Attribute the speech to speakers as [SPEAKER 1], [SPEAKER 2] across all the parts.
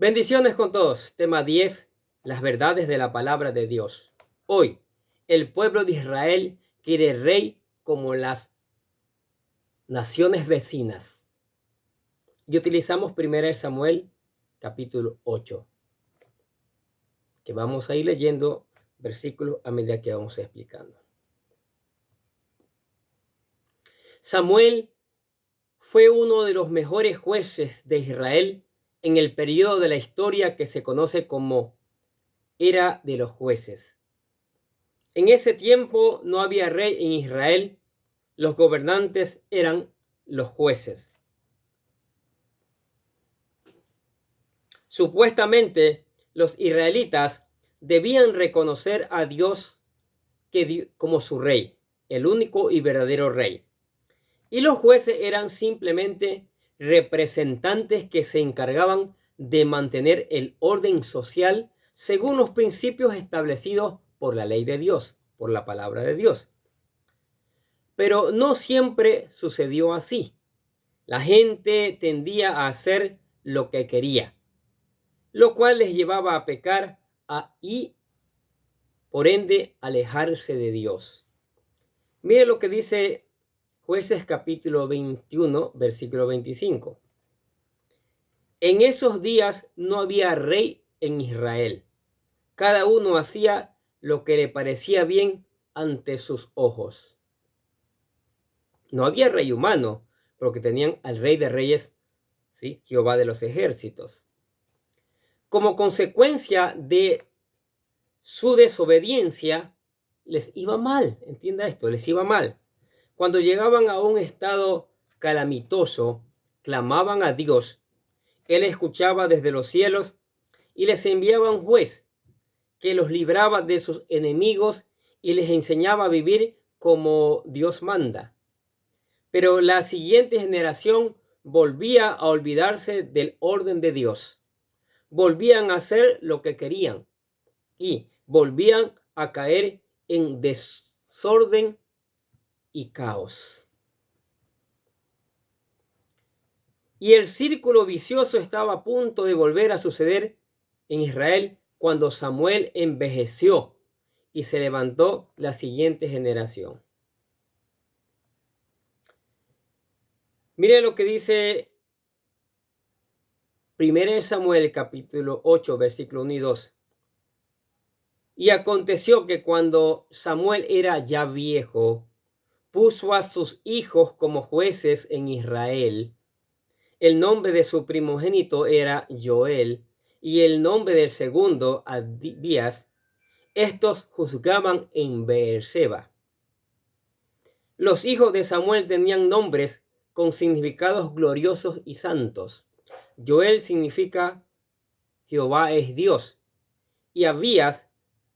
[SPEAKER 1] Bendiciones con todos. Tema 10. Las verdades de la palabra de Dios. Hoy, el pueblo de Israel quiere rey como las naciones vecinas. Y utilizamos 1 Samuel capítulo 8, que vamos a ir leyendo versículos a medida que vamos explicando. Samuel fue uno de los mejores jueces de Israel en el periodo de la historia que se conoce como Era de los Jueces. En ese tiempo no había rey en Israel, los gobernantes eran los jueces. Supuestamente, los israelitas debían reconocer a Dios como su rey, el único y verdadero rey. Y los jueces eran simplemente representantes que se encargaban de mantener el orden social según los principios establecidos por la ley de Dios, por la palabra de Dios. Pero no siempre sucedió así. La gente tendía a hacer lo que quería, lo cual les llevaba a pecar y, por ende, alejarse de Dios. Mire lo que dice Jueces capítulo 21, versículo 25. En esos días no había rey en Israel. Cada uno hacía lo que le parecía bien ante sus ojos. No había rey humano, porque tenían al rey de reyes, ¿sí? Jehová de los ejércitos. Como consecuencia de su desobediencia, les iba mal. Entienda esto, les iba mal. Cuando llegaban a un estado calamitoso, clamaban a Dios. Él escuchaba desde los cielos y les enviaba un juez que los libraba de sus enemigos y les enseñaba a vivir como Dios manda. Pero la siguiente generación volvía a olvidarse del orden de Dios. Volvían a hacer lo que querían y volvían a caer en desorden y caos. Y el círculo vicioso estaba a punto de volver a suceder en Israel cuando Samuel envejeció y se levantó la siguiente generación. Mire lo que dice 1 Samuel capítulo 8, versículo 1 y 2. Y aconteció que cuando Samuel era ya viejo, puso a sus hijos como jueces en Israel. El nombre de su primogénito era Joel y el nombre del segundo Abías. Estos juzgaban en Beerseba. Los hijos de Samuel tenían nombres con significados gloriosos y santos. Joel significa Jehová es Dios y Abías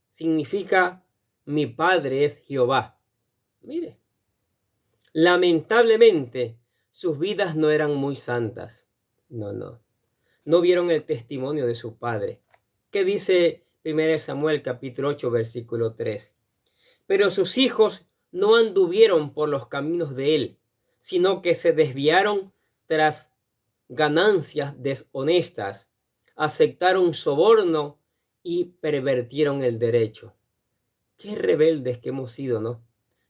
[SPEAKER 1] significa mi padre es Jehová. Mire, lamentablemente sus vidas no eran muy santas. No vieron el testimonio de su padre. ¿Qué dice 1 Samuel capítulo 8 versículo 3? Pero sus hijos no anduvieron por los caminos de él, sino que se desviaron tras ganancias deshonestas, aceptaron soborno y pervertieron el derecho. Qué rebeldes que hemos sido, ¿no?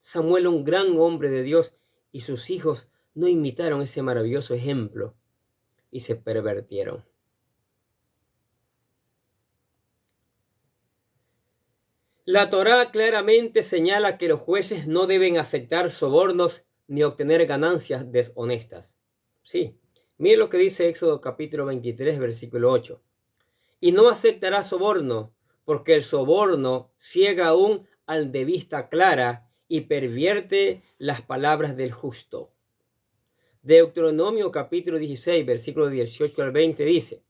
[SPEAKER 1] Samuel, un gran hombre de Dios, y sus hijos no imitaron ese maravilloso ejemplo y se pervertieron. La Torá claramente señala que los jueces no deben aceptar sobornos ni obtener ganancias deshonestas. Sí, mire lo que dice Éxodo capítulo 23, versículo 8. Y no aceptará soborno, porque el soborno ciega aún al de vista clara y pervierte las palabras del justo. Deuteronomio capítulo 16, versículo 18 al 20 dice: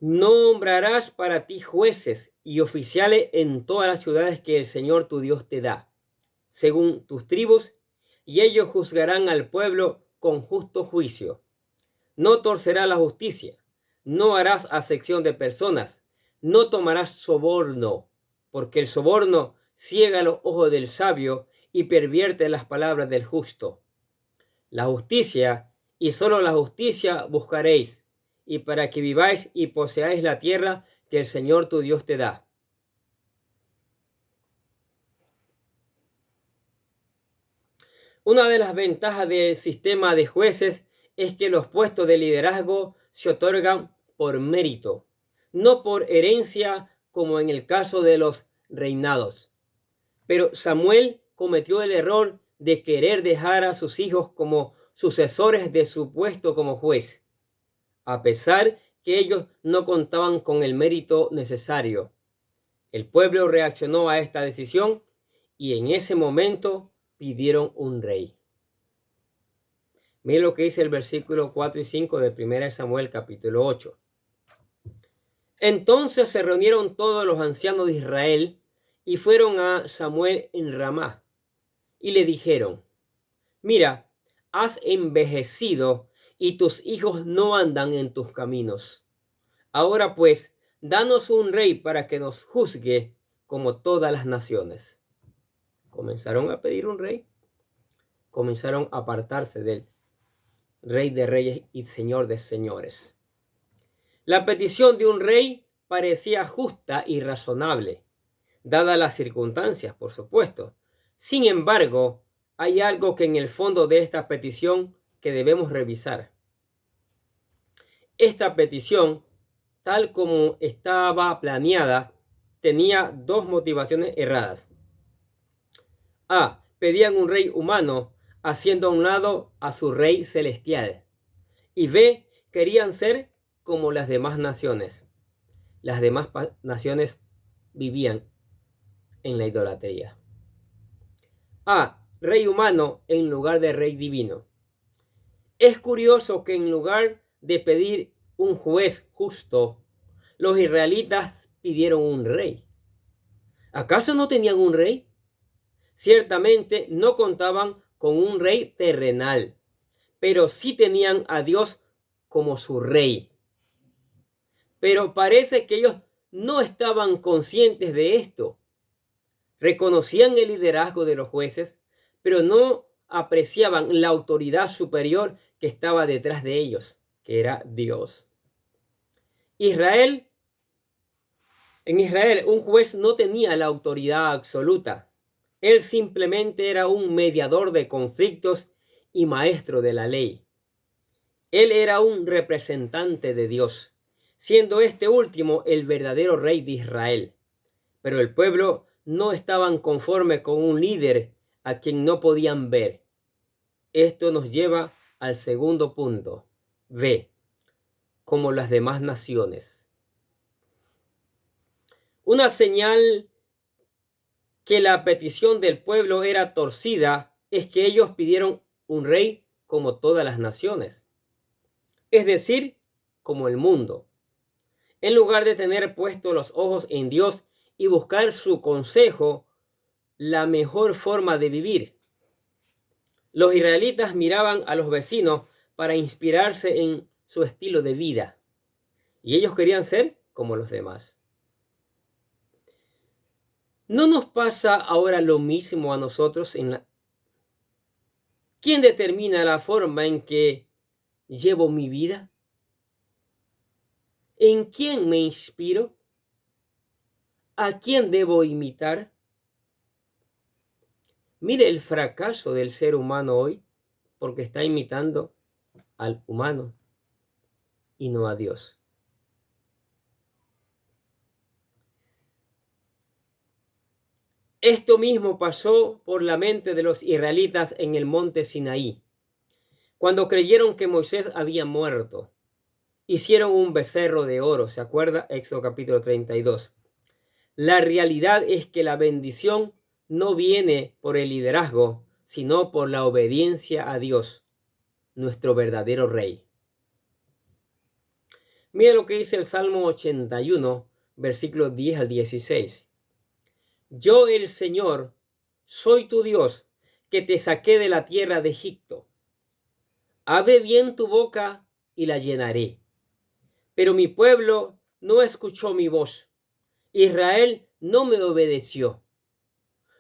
[SPEAKER 1] nombrarás para ti jueces y oficiales en todas las ciudades que el Señor tu Dios te da, según tus tribus, y ellos juzgarán al pueblo con justo juicio. No torcerás la justicia, no harás acepción de personas, no tomarás soborno, porque el soborno ciega los ojos del sabio y pervierte las palabras del justo. La justicia, y solo la justicia buscaréis, y para que viváis y poseáis la tierra que el Señor tu Dios te da. Una de las ventajas del sistema de jueces es que los puestos de liderazgo se otorgan por mérito, no por herencia como en el caso de los reinados. Pero Samuel cometió el error de querer dejar a sus hijos como sucesores de su puesto como juez, a pesar que ellos no contaban con el mérito necesario. El pueblo reaccionó a esta decisión y en ese momento pidieron un rey. Miren lo que dice el versículo 4 y 5 de 1 Samuel capítulo 8. Entonces se reunieron todos los ancianos de Israel y fueron a Samuel en Ramá y le dijeron: mira, has envejecido y tus hijos no andan en tus caminos. Ahora pues, danos un rey para que nos juzgue como todas las naciones. Comenzaron a pedir un rey. Comenzaron a apartarse del Rey de Reyes y Señor de Señores. La petición de un rey parecía justa y razonable, dadas las circunstancias, por supuesto. Sin embargo, hay algo que en el fondo de esta petición que debemos revisar. Esta petición, tal como estaba planeada, tenía dos motivaciones erradas. A. Pedían un rey humano, haciendo a un lado a su rey celestial. Y B. Querían ser como las demás naciones. Las demás naciones vivían en la idolatría. A. Rey humano en lugar de rey divino. Es curioso que en lugar de pedir un juez justo, los israelitas pidieron un rey. ¿Acaso no tenían un rey? Ciertamente no contaban con un rey terrenal, pero sí tenían a Dios como su rey. Pero parece que ellos no estaban conscientes de esto. Reconocían el liderazgo de los jueces, pero no apreciaban la autoridad superior que estaba detrás de ellos, que era Dios. En Israel, un juez no tenía la autoridad absoluta. Él simplemente era un mediador de conflictos y maestro de la ley. Él era un representante de Dios, siendo este último el verdadero rey de Israel. Pero el pueblo no estaban conforme con un líder a quien no podían ver. Esto nos lleva al segundo punto. B. Como las demás naciones. Una señal que la petición del pueblo era torcida es que ellos pidieron un rey como todas las naciones, es decir, como el mundo. En lugar de tener puestos los ojos en Dios y buscar su consejo, la mejor forma de vivir, los israelitas miraban a los vecinos para inspirarse en su estilo de vida, y ellos querían ser como los demás. ¿No nos pasa ahora lo mismo a nosotros? ¿Quién determina la forma en que llevo mi vida? ¿En quién me inspiro? ¿A quién debo imitar? Mire el fracaso del ser humano hoy, porque está imitando al humano y no a Dios. Esto mismo pasó por la mente de los israelitas en el monte Sinaí. Cuando creyeron que Moisés había muerto, hicieron un becerro de oro. ¿Se acuerda? Éxodo capítulo 32. La realidad es que la bendición no viene por el liderazgo, sino por la obediencia a Dios, nuestro verdadero Rey. Mira lo que dice el Salmo 81, versículos 10 al 16. Yo, el Señor, soy tu Dios, que te saqué de la tierra de Egipto. Abre bien tu boca y la llenaré. Pero mi pueblo no escuchó mi voz. Israel no me obedeció.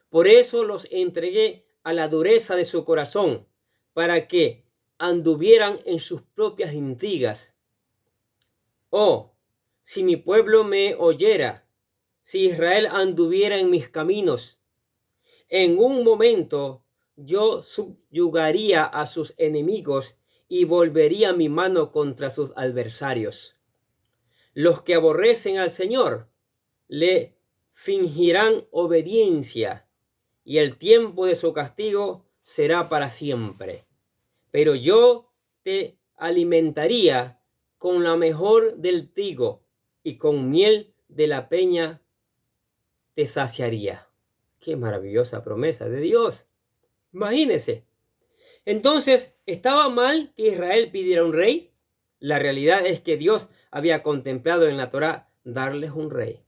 [SPEAKER 1] Por eso los entregué a la dureza de su corazón, para que anduvieran en sus propias intrigas. Oh, si mi pueblo me oyera, si Israel anduviera en mis caminos, en un momento yo subyugaría a sus enemigos y volvería mi mano contra sus adversarios. Los que aborrecen al Señor le fingirán obediencia, y el tiempo de su castigo será para siempre. Pero yo te alimentaría con la mejor del trigo, y con miel de la peña te saciaría. Qué maravillosa promesa de Dios. Imagínense. Entonces, ¿estaba mal que Israel pidiera un rey? La realidad es que Dios había contemplado en la Torá darles un rey.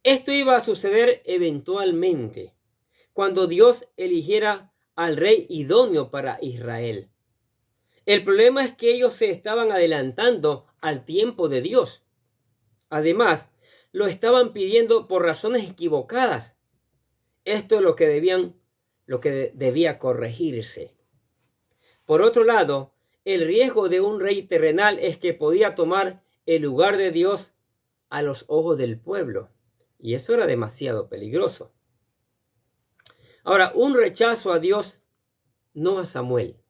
[SPEAKER 1] Esto iba a suceder eventualmente, cuando Dios eligiera al rey idóneo para Israel. El problema es que ellos se estaban adelantando al tiempo de Dios. Además, lo estaban pidiendo por razones equivocadas. Esto es lo que debía corregirse. Por otro lado, el riesgo de un rey terrenal es que podía tomar el lugar de Dios a los ojos del pueblo. Y eso era demasiado peligroso. Ahora, un rechazo a Dios, no a Samuel.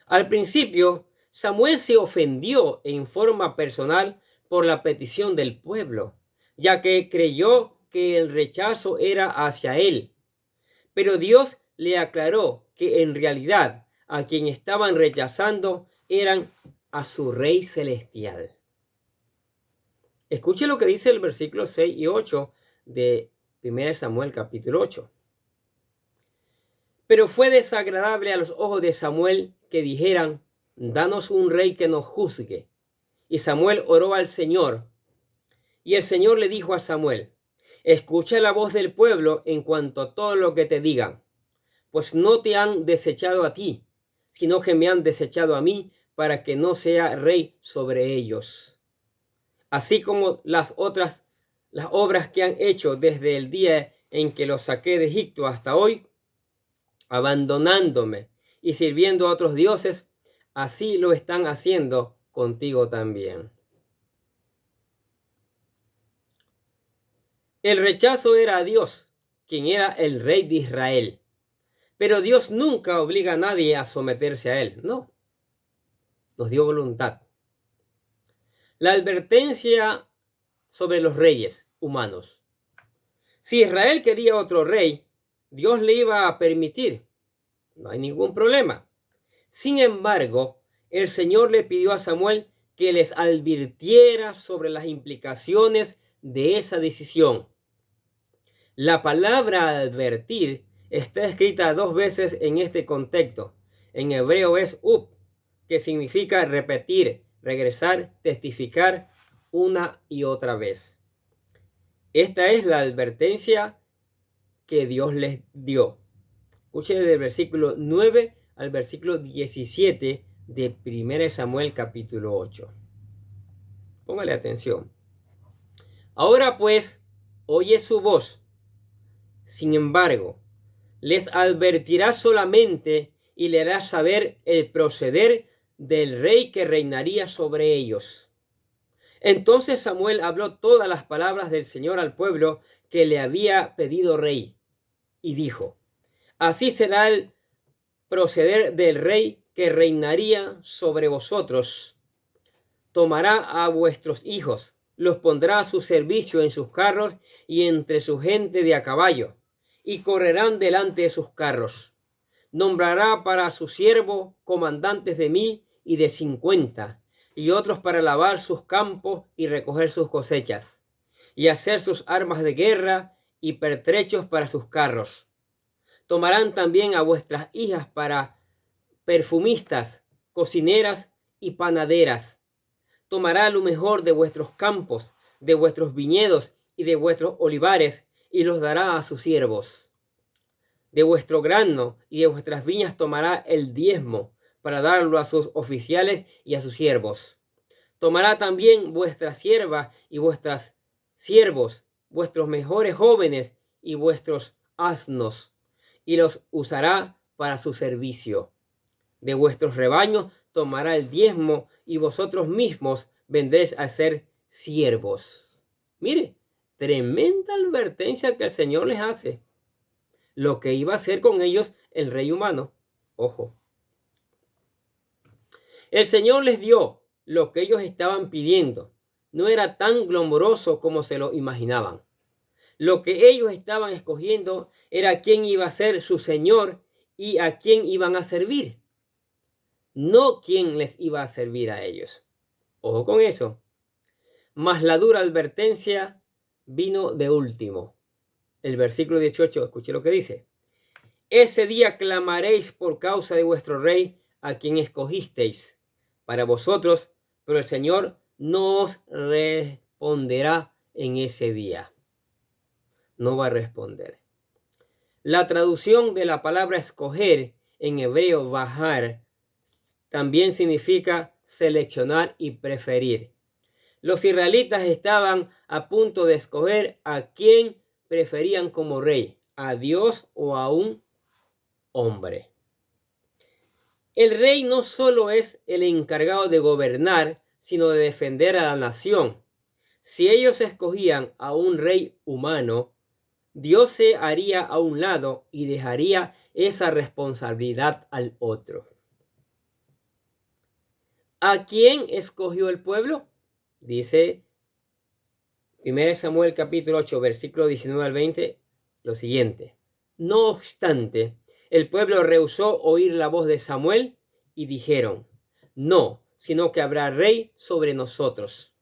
[SPEAKER 1] Al principio, Samuel se ofendió en forma personal por la petición del pueblo, ya que creyó que el rechazo era hacia él. Pero Dios le aclaró que en realidad a quien estaban rechazando eran a su Rey Celestial. Escuche lo que dice el versículo 6 y 8 de 1 Samuel capítulo 8. Pero fue desagradable a los ojos de Samuel que dijeran: danos un rey que nos juzgue. Y Samuel oró al Señor. Y el Señor le dijo a Samuel: escucha la voz del pueblo en cuanto a todo lo que te digan, pues no te han desechado a ti, sino que me han desechado a mí para que no sea rey sobre ellos. Así como las obras que han hecho desde el día en que los saqué de Egipto hasta hoy, abandonándome y sirviendo a otros dioses, así lo están haciendo contigo también. El rechazo era a Dios, quien era el rey de Israel. Pero Dios nunca obliga a nadie a someterse a él, no. Nos dio voluntad. La advertencia sobre los reyes humanos. Si Israel quería otro rey, Dios le iba a permitir. No hay ningún problema. Sin embargo, el Señor le pidió a Samuel que les advirtiera sobre las implicaciones de esa decisión. La palabra advertir está escrita 2 veces en este contexto. En hebreo es up, que significa repetir, regresar, testificar una y otra vez. Esta es la advertencia que Dios les dio. Escuche del versículo 9 al versículo 17 de 1 Samuel capítulo 8. Póngale atención. Ahora pues, oye su voz. Sin embargo, les advertirá solamente y le hará saber el proceder del rey que reinaría sobre ellos. Entonces Samuel habló todas las palabras del Señor al pueblo que le había pedido rey, y dijo: así será el proceder del rey que reinaría sobre vosotros. Tomará a vuestros hijos, los pondrá a su servicio en sus carros y entre su gente de a caballo, y correrán delante de sus carros. Nombrará para su siervo comandantes de 1000 y de 50, y otros para lavar sus campos y recoger sus cosechas, y hacer sus armas de guerra y pertrechos para sus carros. Tomarán también a vuestras hijas para perfumistas, cocineras y panaderas. Tomará lo mejor de vuestros campos, de vuestros viñedos y de vuestros olivares, y los dará a sus siervos. De vuestro grano y de vuestras viñas tomará el diezmo, para darlo a sus oficiales y a sus siervos. Tomará también vuestras siervas y vuestros siervos, vuestros mejores jóvenes y vuestros asnos, y los usará para su servicio. De vuestros rebaños tomará el diezmo y vosotros mismos vendréis a ser siervos. Mire, tremenda advertencia que el Señor les hace. Lo que iba a hacer con ellos el rey humano. Ojo. El Señor les dio lo que ellos estaban pidiendo. No era tan glamoroso como se lo imaginaban. Lo que ellos estaban escogiendo era quién iba a ser su Señor y a quién iban a servir. No quién les iba a servir a ellos. Ojo con eso. Mas la dura advertencia vino de último. El versículo 18, escuche lo que dice. Ese día clamaréis por causa de vuestro rey, a quien escogisteis para vosotros, pero el Señor no os responderá en ese día. No va a responder. La traducción de la palabra escoger en hebreo, bajar, también significa seleccionar y preferir. Los israelitas estaban a punto de escoger a quién preferían como rey, a Dios o a un hombre. El rey no solo es el encargado de gobernar, sino de defender a la nación. Si ellos escogían a un rey humano, Dios se haría a un lado y dejaría esa responsabilidad al otro. ¿A quién escogió el pueblo? Dice 1 Samuel capítulo 8, versículo 19 al 20, lo siguiente. No obstante, el pueblo rehusó oír la voz de Samuel y dijeron, no, sino que habrá rey sobre nosotros,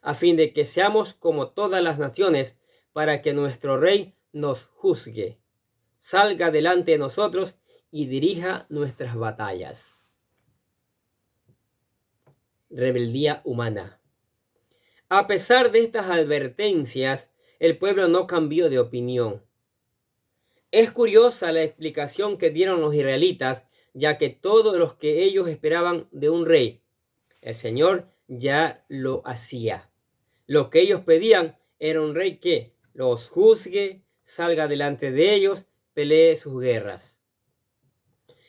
[SPEAKER 1] a fin de que seamos como todas las naciones, para que nuestro rey nos juzgue, salga delante de nosotros y dirija nuestras batallas. Rebeldía humana. A pesar de estas advertencias, el pueblo no cambió de opinión. Es curiosa la explicación que dieron los israelitas, ya que todo lo que ellos esperaban de un rey, el Señor ya lo hacía. Lo que ellos pedían era un rey que los juzgue, salga delante de ellos, pelee sus guerras.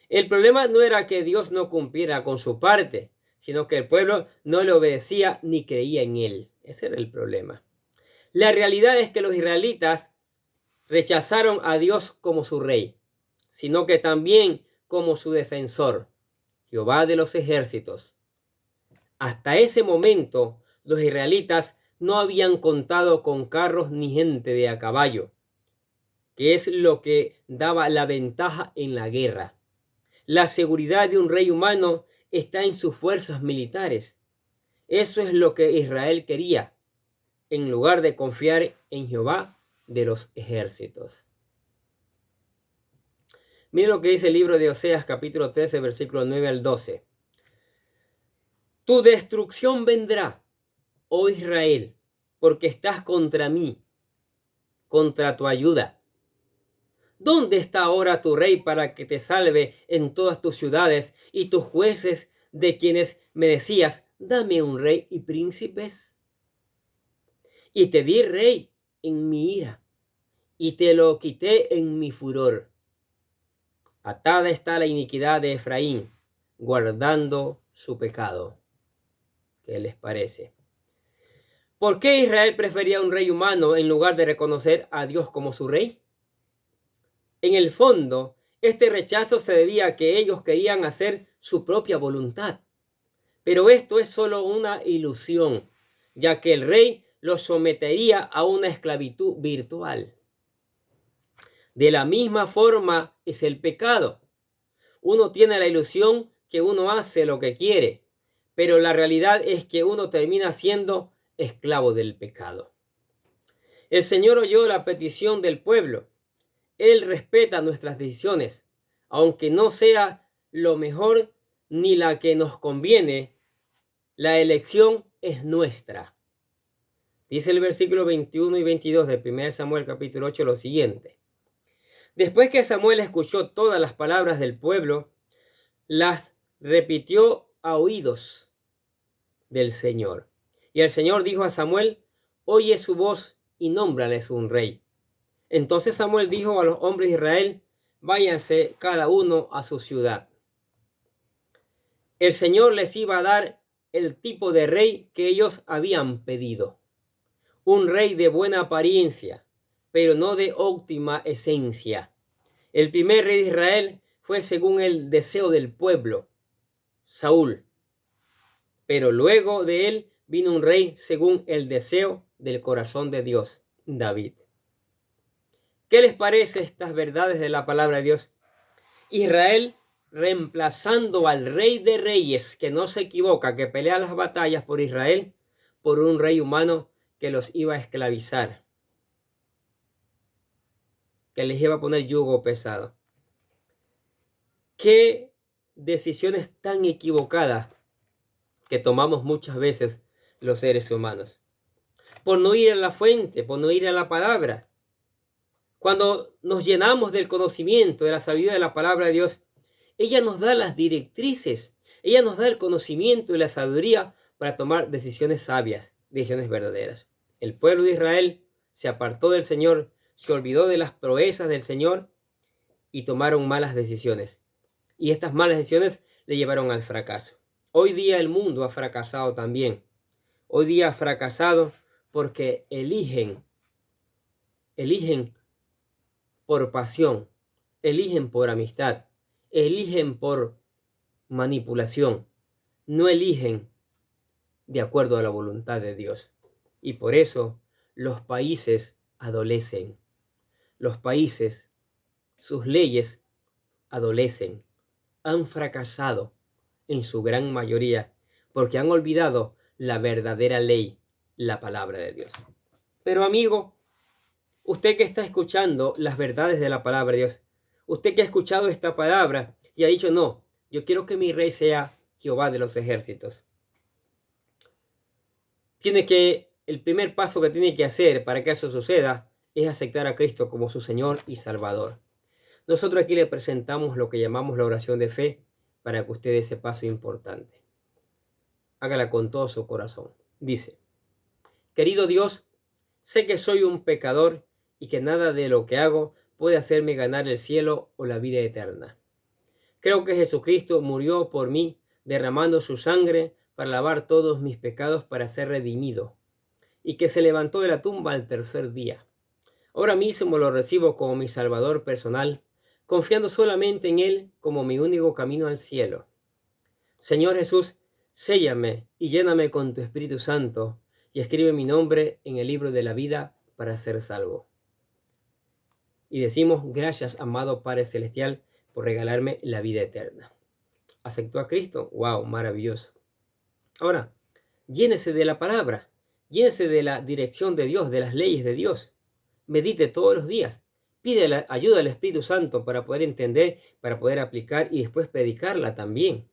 [SPEAKER 1] El problema no era que Dios no cumpliera con su parte, sino que el pueblo no le obedecía ni creía en él. Ese era el problema. La realidad es que los israelitas rechazaron a Dios como su rey, sino que también como su defensor, Jehová de los ejércitos. Hasta ese momento, los israelitas no habían contado con carros ni gente de a caballo, que es lo que daba la ventaja en la guerra. La seguridad de un rey humano está en sus fuerzas militares. Eso es lo que Israel quería, en lugar de confiar en Jehová de los ejércitos. Miren lo que dice el libro de Oseas, capítulo 13, versículo 9 al 12. Tu destrucción vendrá, oh Israel, porque estás contra mí, contra tu ayuda. ¿Dónde está ahora tu rey para que te salve en todas tus ciudades y tus jueces de quienes me decías, dame un rey y príncipes? Y te di rey en mi ira, y te lo quité en mi furor. Atada está la iniquidad de Efraín, guardando su pecado. ¿Qué les parece? ¿Por qué Israel prefería un rey humano en lugar de reconocer a Dios como su rey? En el fondo, este rechazo se debía a que ellos querían hacer su propia voluntad. Pero esto es solo una ilusión, ya que el rey los sometería a una esclavitud virtual. De la misma forma es el pecado. Uno tiene la ilusión que uno hace lo que quiere, pero la realidad es que uno termina siendo esclavo del pecado. El Señor oyó la petición del pueblo. Él respeta nuestras decisiones, aunque no sea lo mejor ni la que nos conviene. La elección es nuestra. Dice el versículo 21 y 22 de 1 Samuel capítulo 8 lo siguiente. Después que Samuel escuchó todas las palabras del pueblo, las repitió a oídos del Señor. Y el Señor dijo a Samuel, oye su voz y nómbrales un rey. Entonces Samuel dijo a los hombres de Israel, váyanse cada uno a su ciudad. el Señor les iba a dar el tipo de rey que ellos habían pedido. Un rey de buena apariencia, pero no de óptima esencia. El primer rey de Israel fue según el deseo del pueblo, Saúl. Pero luego de él vino un rey según el deseo del corazón de Dios, David. ¿Qué les parece estas verdades de la palabra de Dios? Israel reemplazando al rey de reyes, que no se equivoca, que pelea las batallas por Israel, por un rey humano que los iba a esclavizar, que les iba a poner yugo pesado. ¿Qué decisiones tan equivocadas que tomamos muchas veces los seres humanos? Por no ir a la fuente, por no ir a la palabra. Cuando nos llenamos del conocimiento, de la sabiduría de la palabra de Dios, ella nos da las directrices, ella nos da el conocimiento y la sabiduría para tomar decisiones sabias, decisiones verdaderas. El pueblo de Israel se apartó del Señor, se olvidó de las proezas del Señor y tomaron malas decisiones. Y estas malas decisiones le llevaron al fracaso. Hoy día el mundo ha fracasado también. Hoy día ha fracasado porque eligen por pasión, eligen por amistad, eligen por manipulación, no eligen de acuerdo a la voluntad de Dios. Y por eso los países adolecen. Los países, sus leyes adolecen. Han fracasado en su gran mayoría porque han olvidado la verdadera ley, la palabra de Dios. Pero amigo, usted que está escuchando las verdades de la palabra de Dios, usted que ha escuchado esta palabra y ha dicho, no, yo quiero que mi rey sea Jehová de los ejércitos. El primer paso que tiene que hacer para que eso suceda es aceptar a Cristo como su Señor y Salvador. Nosotros aquí le presentamos lo que llamamos la oración de fe para que usted dé ese paso importante. Hágala con todo su corazón. Dice, querido Dios, sé que soy un pecador y que nada de lo que hago puede hacerme ganar el cielo o la vida eterna. Creo que Jesucristo murió por mí, derramando su sangre para lavar todos mis pecados para ser redimido, y que se levantó de la tumba al tercer día. Ahora mismo lo recibo como mi Salvador personal, confiando solamente en Él como mi único camino al cielo. Señor Jesús, séllame y lléname con tu Espíritu Santo y escribe mi nombre en el libro de la vida para ser salvo. Y decimos, gracias, amado Padre Celestial, por regalarme la vida eterna. ¿Aceptó a Cristo? ¡Wow! Maravilloso. Ahora, llénese de la palabra, llénese de la dirección de Dios, de las leyes de Dios. Medite todos los días. Pide la ayuda del Espíritu Santo para poder entender, para poder aplicar y después predicarla también.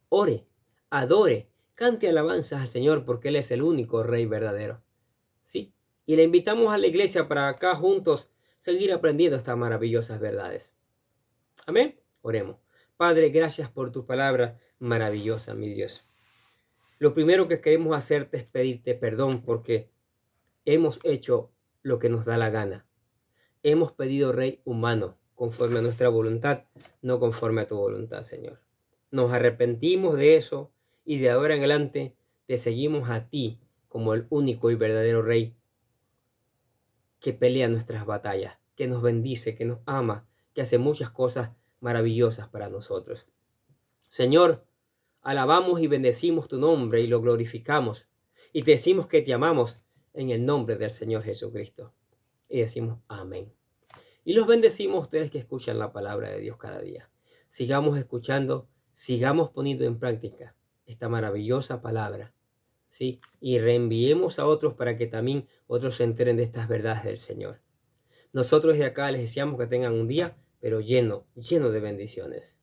[SPEAKER 1] Ore, adore, cante alabanzas al Señor porque Él es el único Rey verdadero. ¿Sí? Y le invitamos a la iglesia para acá juntos seguir aprendiendo estas maravillosas verdades. Amén. Oremos. Padre, gracias por tu palabra maravillosa, mi Dios. Lo primero que queremos hacerte es pedirte perdón porque hemos hecho lo que nos da la gana. Hemos pedido rey humano conforme a nuestra voluntad, no conforme a tu voluntad, Señor. Nos arrepentimos de eso y de ahora en adelante te seguimos a ti como el único y verdadero rey que pelea nuestras batallas, que nos bendice, que nos ama, que hace muchas cosas maravillosas para nosotros. Señor, alabamos y bendecimos tu nombre y lo glorificamos y te decimos que te amamos en el nombre del Señor Jesucristo. Y decimos amén. Y los bendecimos a ustedes que escuchan la palabra de Dios cada día. Sigamos escuchando, sigamos poniendo en práctica esta maravillosa palabra, ¿sí? Y reenviemos a otros para que también otros se enteren de estas verdades del Señor. Nosotros de acá les deseamos que tengan un día, pero lleno de bendiciones.